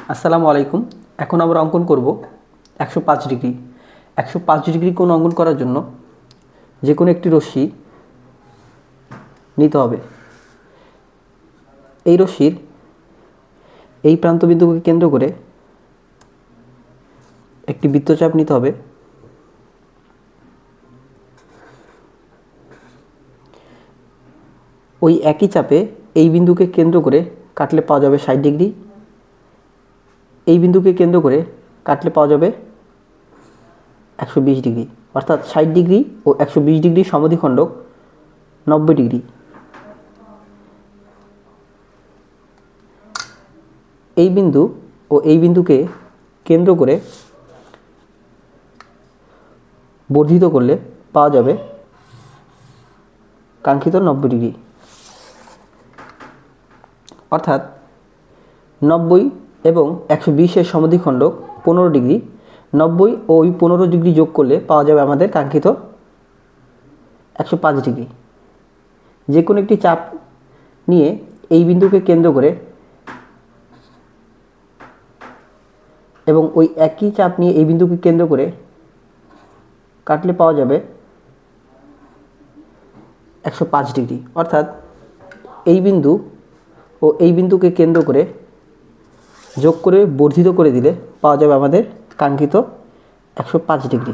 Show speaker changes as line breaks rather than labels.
আসসালামু আলাইকুম। এখন আমরা অঙ্কন করব 105 ডিগ্রি। 105 ডিগ্রি কোণ অঙ্কন করার জন্য যে কোনো একটি রশ্মি নিতে হবে। এই রশ্মির এই প্রান্ত বিন্দুকে কেন্দ্র করে একটি বৃত্তচাপ নিতে হবে। ওই একই চাপে এই বিন্দুকে কেন্দ্র করে কাটলে পাওয়া যাবে 60 ডিগ্রি। এই বিন্দুকে কেন্দ্র করে কাটলে পাওয়া যাবে 120 ডিগ্রি, অর্থাৎ 60 ডিগ্রি ও 120 ডিগ্রি সমদ্বিখণ্ডক 90 ডিগ্রি। এই বিন্দু ও এই বিন্দুকে কেন্দ্র করে বর্ধিত করলে পাওয়া যাবে কাঙ্ক্ষিত 90 ডিগ্রি, অর্থাৎ 90 এবং 120 এর সমদ্বিখণ্ডক 15 ডিগ্রি। 90 ও ওই 15 ডিগ্রি যোগ করলে পাওয়া যাবে আমাদের কাঙ্ক্ষিত 105 ডিগ্রি। যে কোনো একটি চাপ নিয়ে এই বিন্দুকে কেন্দ্র করে এবং ওই একই চাপ নিয়ে এই বিন্দুকে কেন্দ্র করে কাটলে পাওয়া যাবে 105 ডিগ্রি, অর্থাৎ এই বিন্দু ও এই বিন্দুকে কেন্দ্র করে যোগ করে বর্ধিত করে দিলে পাওয়া যাবে আমাদের কাঙ্ক্ষিত 105 ডিগ্রি।